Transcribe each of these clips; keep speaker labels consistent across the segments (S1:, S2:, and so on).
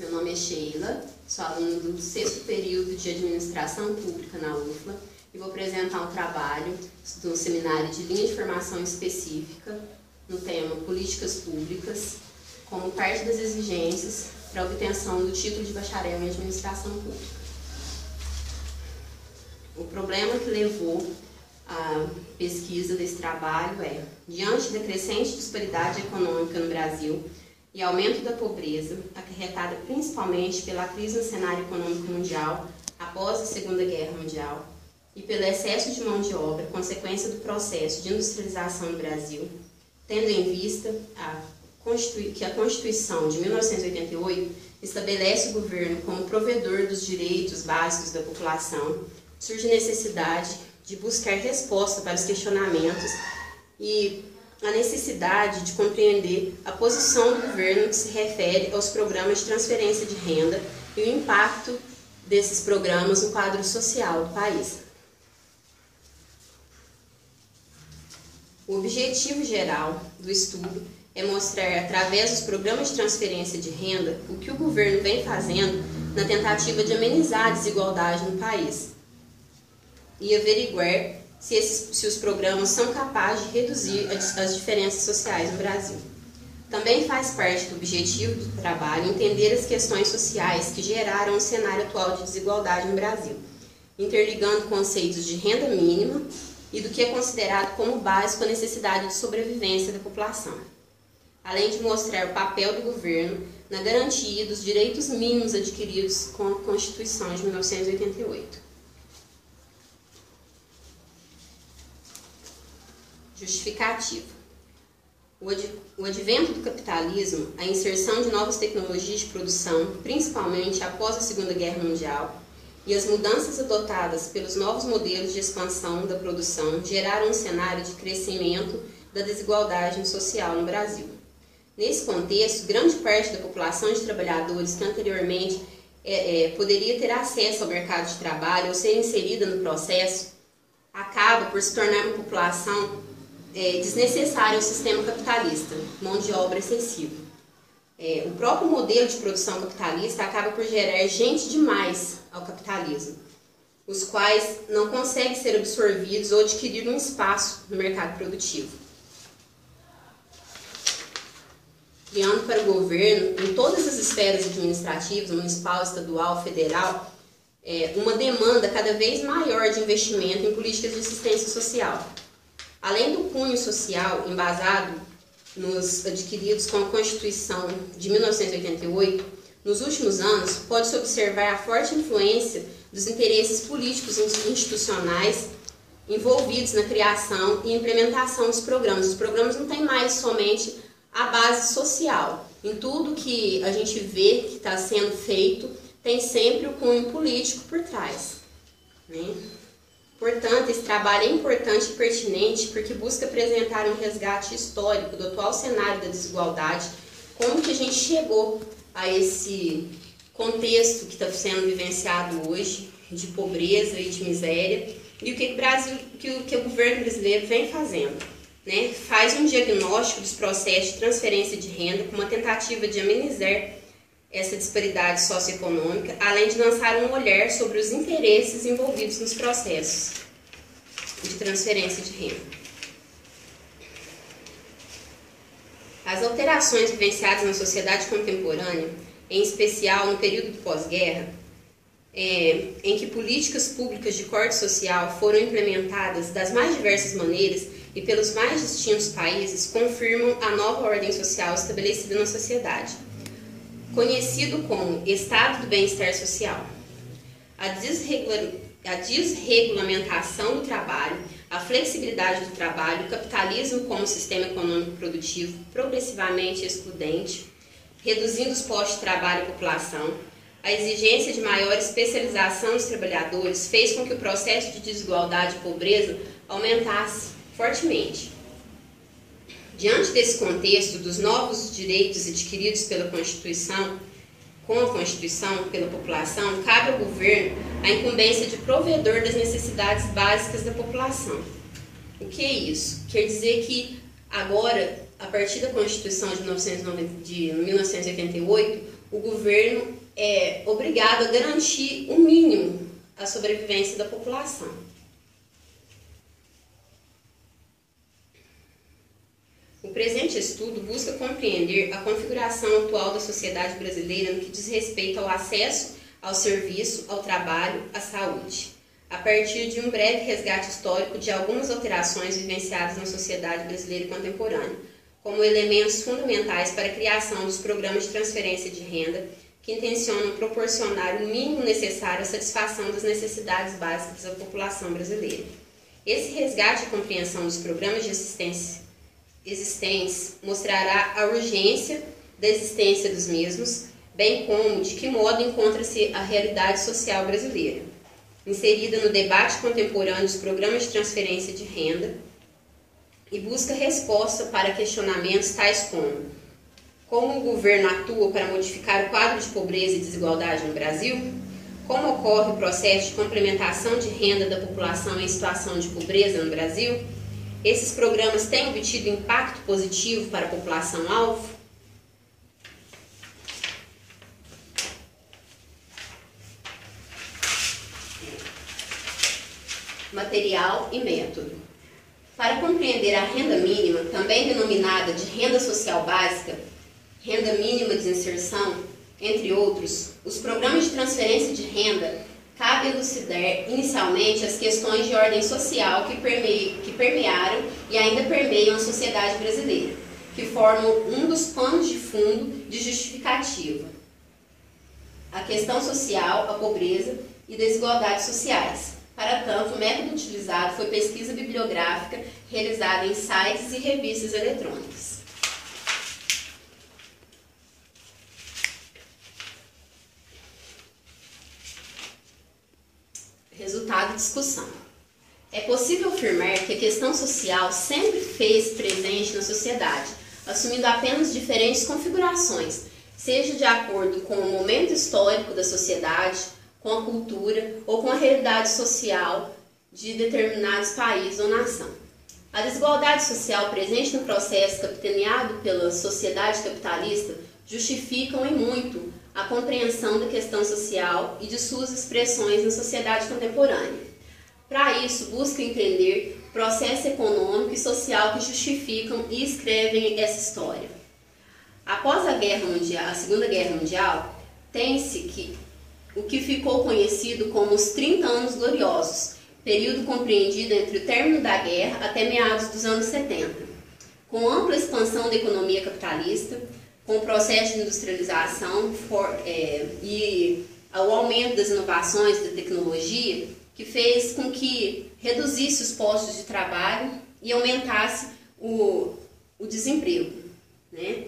S1: Meu nome é Sheila, sou aluna do 6º período de Administração Pública na UFLA e vou apresentar um trabalho do seminário de linha de formação específica no tema Políticas Públicas, como parte das exigências para a obtenção do título de bacharel em Administração Pública. O problema que levou à pesquisa desse trabalho é, diante da crescente disparidade econômica no Brasil e aumento da pobreza, acarretada principalmente pela crise no cenário econômico mundial após a Segunda Guerra Mundial e pelo excesso de mão de obra, consequência do processo de industrialização no Brasil, tendo em vista que a Constituição de 1988 estabelece o governo como provedor dos direitos básicos da população, surge a necessidade de buscar resposta para os questionamentos e a necessidade de compreender a posição do governo que se refere aos programas de transferência de renda e o impacto desses programas no quadro social do país. O objetivo geral do estudo é mostrar, através dos programas de transferência de renda, o que o governo vem fazendo na tentativa de amenizar a desigualdade no país e averiguar se os programas são capazes de reduzir as diferenças sociais no Brasil. Também faz parte do objetivo do trabalho entender as questões sociais que geraram o cenário atual de desigualdade no Brasil, interligando conceitos de renda mínima e do que é considerado como básico a necessidade de sobrevivência da população, além de mostrar o papel do governo na garantia dos direitos mínimos adquiridos com a Constituição de 1988. Justificativa. O advento do capitalismo, a inserção de novas tecnologias de produção, principalmente após a Segunda Guerra Mundial, e as mudanças adotadas pelos novos modelos de expansão da produção geraram um cenário de crescimento da desigualdade social no Brasil. Nesse contexto, grande parte da população de trabalhadores que anteriormente poderia ter acesso ao mercado de trabalho ou ser inserida no processo, acaba por se tornar uma população desnecessária ao sistema capitalista, mão de obra excessiva. O próprio modelo de produção capitalista acaba por gerar gente demais ao capitalismo, os quais não conseguem ser absorvidos ou adquirir um espaço no mercado produtivo, criando para o governo, em todas as esferas administrativas, municipal, estadual, federal, uma demanda cada vez maior de investimento em políticas de assistência social. Além do cunho social embasado nos adquiridos com a Constituição de 1988, nos últimos anos pode-se observar a forte influência dos interesses políticos e institucionais envolvidos na criação e implementação dos programas. Os programas não têm mais somente a base social. Em tudo que a gente vê que está sendo feito, tem sempre o cunho político por trás, né? Portanto, esse trabalho é importante e pertinente porque busca apresentar um resgate histórico do atual cenário da desigualdade, como que a gente chegou a esse contexto que está sendo vivenciado hoje, de pobreza e de miséria, e o que o governo brasileiro vem fazendo, né? Faz um diagnóstico dos processos de transferência de renda com uma tentativa de amenizar essa disparidade socioeconômica, além de lançar um olhar sobre os interesses envolvidos nos processos de transferência de renda. As alterações vivenciadas na sociedade contemporânea, em especial no período do pós-guerra, em que políticas públicas de corte social foram implementadas das mais diversas maneiras e pelos mais distintos países, confirmam a nova ordem social estabelecida na sociedade, conhecido como Estado do Bem-Estar Social. A desregulamentação do trabalho, a flexibilidade do trabalho, o capitalismo como sistema econômico produtivo progressivamente excludente, reduzindo os postos de trabalho à população, a exigência de maior especialização dos trabalhadores fez com que o processo de desigualdade e pobreza aumentasse fortemente. Diante desse contexto dos novos direitos adquiridos pela Constituição, com a Constituição pela população, cabe ao governo a incumbência de provedor das necessidades básicas da população. O que é isso? Quer dizer que agora, a partir da Constituição de 1988, o governo é obrigado a garantir o mínimo à sobrevivência da população. O presente estudo busca compreender a configuração atual da sociedade brasileira no que diz respeito ao acesso ao serviço, ao trabalho, à saúde, a partir de um breve resgate histórico de algumas alterações vivenciadas na sociedade brasileira contemporânea, como elementos fundamentais para a criação dos programas de transferência de renda que intencionam proporcionar o mínimo necessário à satisfação das necessidades básicas da população brasileira. Esse resgate e compreensão dos programas de assistência existentes mostrará a urgência da existência dos mesmos, bem como de que modo encontra-se a realidade social brasileira, inserida no debate contemporâneo dos programas de transferência de renda, e busca resposta para questionamentos tais como o governo atua para modificar o quadro de pobreza e desigualdade no Brasil, como ocorre o processo de complementação de renda da população em situação de pobreza no Brasil. Esses programas têm obtido impacto positivo para a população-alvo? Material e método. Para compreender a renda mínima, também denominada de renda social básica, renda mínima de inserção, entre outros, os programas de transferência de renda cabe elucidar inicialmente as questões de ordem social que permearam e ainda permeiam a sociedade brasileira, que formam um dos panos de fundo de justificativa. A questão social, a pobreza e desigualdades sociais. Para tanto, o método utilizado foi pesquisa bibliográfica realizada em sites e revistas eletrônicas. Resultado de discussão. É possível afirmar que a questão social sempre fez presente na sociedade, assumindo apenas diferentes configurações, seja de acordo com o momento histórico da sociedade, com a cultura ou com a realidade social de determinados países ou nação. A desigualdade social presente no processo capitaneado pela sociedade capitalista justificam em muito a compreensão da questão social e de suas expressões na sociedade contemporânea. Para isso, busca entender o processo econômico e social que justificam e escrevem essa história. Após a Segunda Guerra Mundial, tem-se que o que ficou conhecido como os 30 anos gloriosos, período compreendido entre o término da guerra até meados dos anos 70, com ampla expansão da economia capitalista, com o processo de industrialização e o aumento das inovações da tecnologia, que fez com que reduzisse os postos de trabalho e aumentasse o desemprego, né?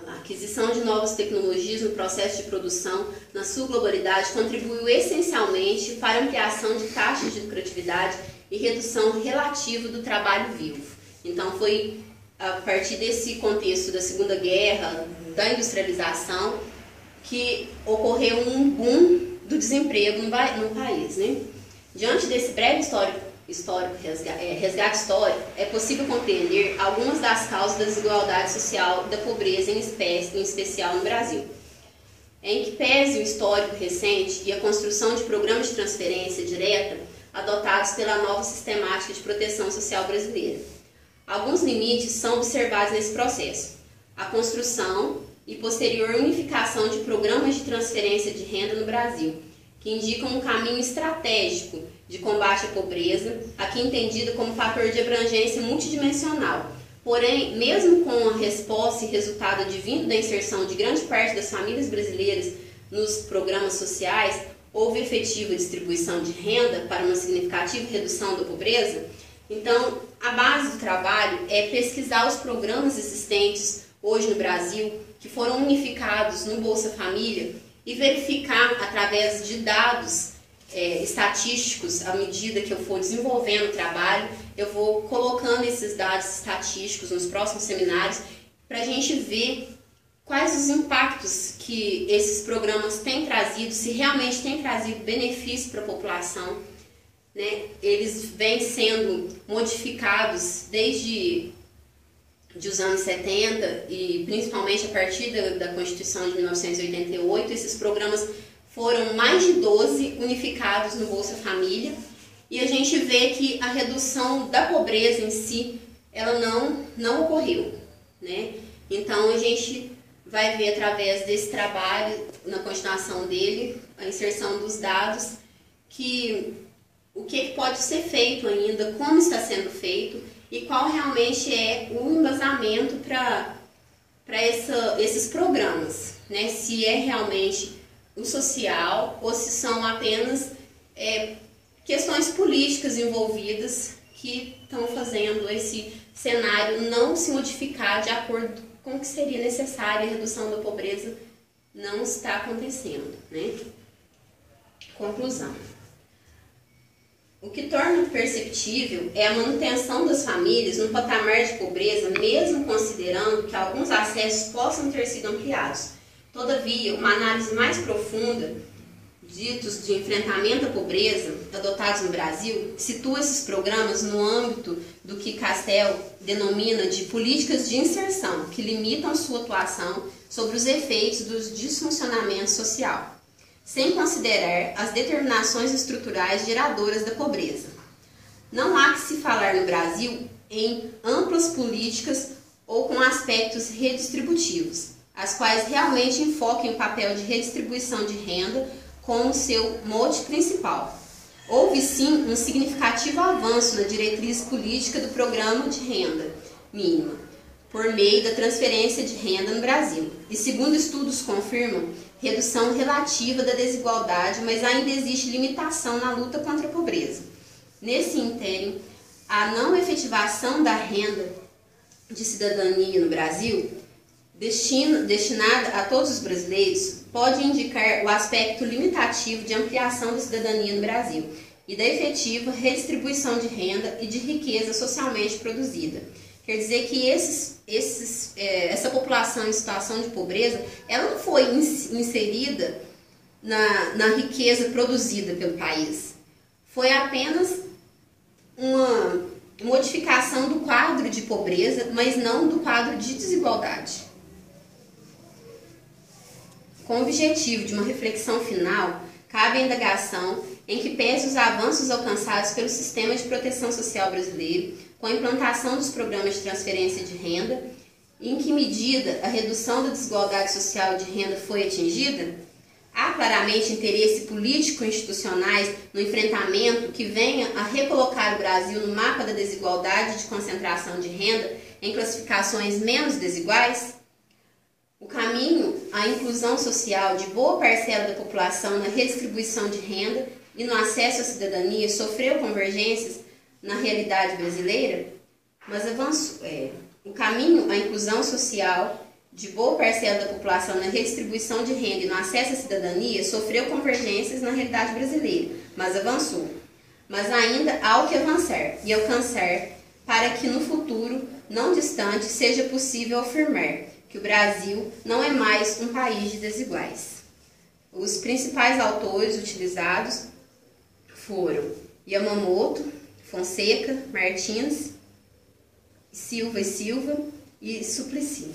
S1: A aquisição de novas tecnologias no processo de produção, na sua globalidade, contribuiu essencialmente para a ampliação de taxas de lucratividade e redução relativa do trabalho vivo. Então, foi a partir desse contexto da Segunda Guerra, da industrialização, que ocorreu um boom do desemprego no país, né? Diante desse breve resgate histórico, é possível compreender algumas das causas da desigualdade social e da pobreza em especial no Brasil. Em que pese o histórico recente e a construção de programas de transferência direta adotados pela nova sistemática de proteção social brasileira. Alguns limites são observados nesse processo. A construção e posterior unificação de programas de transferência de renda no Brasil, que indicam um caminho estratégico de combate à pobreza, aqui entendida como fator de abrangência multidimensional. Porém, mesmo com a resposta e resultado advindo da inserção de grande parte das famílias brasileiras nos programas sociais, houve efetiva distribuição de renda para uma significativa redução da pobreza. Então, a base do trabalho é pesquisar os programas existentes hoje no Brasil, que foram unificados no Bolsa Família, e verificar através de dados estatísticos, à medida que eu for desenvolvendo o trabalho, eu vou colocando esses dados estatísticos nos próximos seminários para a gente ver quais os impactos que esses programas têm trazido, se realmente têm trazido benefício para a população, né? Eles vêm sendo modificados desde dos anos 70 e principalmente a partir da Constituição de 1988, esses programas foram mais de 12 unificados no Bolsa Família, e a gente vê que a redução da pobreza em si, ela não ocorreu, né? Então a gente vai ver através desse trabalho, na continuação dele, a inserção dos dados, que o que pode ser feito ainda, como está sendo feito e qual realmente é o embasamento para esses programas, né? Se é realmente o social ou se são apenas questões políticas envolvidas que estão fazendo esse cenário não se modificar de acordo com o que seria necessário. A redução da pobreza não está acontecendo, né? Conclusão. O que torna perceptível é a manutenção das famílias no patamar de pobreza, mesmo considerando que alguns acessos possam ter sido ampliados. Todavia, uma análise mais profunda, ditos de enfrentamento à pobreza, adotados no Brasil, situa esses programas no âmbito do que Castel denomina de políticas de inserção, que limitam sua atuação sobre os efeitos do disfuncionamento social, sem considerar as determinações estruturais geradoras da pobreza. Não há que se falar no Brasil em amplas políticas ou com aspectos redistributivos, as quais realmente enfoquem o papel de redistribuição de renda como seu mote principal. Houve sim um significativo avanço na diretriz política do programa de renda mínima, por meio da transferência de renda no Brasil. E segundo estudos confirmam, redução relativa da desigualdade, mas ainda existe limitação na luta contra a pobreza. Nesse interim, a não efetivação da renda de cidadania no Brasil, destinada a todos os brasileiros, pode indicar o aspecto limitativo de ampliação da cidadania no Brasil e da efetiva redistribuição de renda e de riqueza socialmente produzida. Quer dizer que essa população em situação de pobreza, ela não foi inserida na riqueza produzida pelo país. Foi apenas uma modificação do quadro de pobreza, mas não do quadro de desigualdade. Com o objetivo de uma reflexão final, cabe a indagação em que pese os avanços alcançados pelo sistema de proteção social brasileiro, com a implantação dos programas de transferência de renda, em que medida a redução da desigualdade social de renda foi atingida? Há claramente interesse político-institucionais no enfrentamento que venha a recolocar o Brasil no mapa da desigualdade de concentração de renda em classificações menos desiguais? O caminho à inclusão social de boa parcela da população na redistribuição de renda e no acesso à cidadania sofreu convergências na realidade brasileira, mas avançou. O caminho à inclusão social de boa parcela da população na redistribuição de renda e no acesso à cidadania sofreu convergências na realidade brasileira, mas avançou. Mas ainda há o que avançar e alcançar para que no futuro não distante seja possível afirmar que o Brasil não é mais um país de desiguais. Os principais autores utilizados foram Yamamoto, Fonseca, Martins, Silva e Suplicy.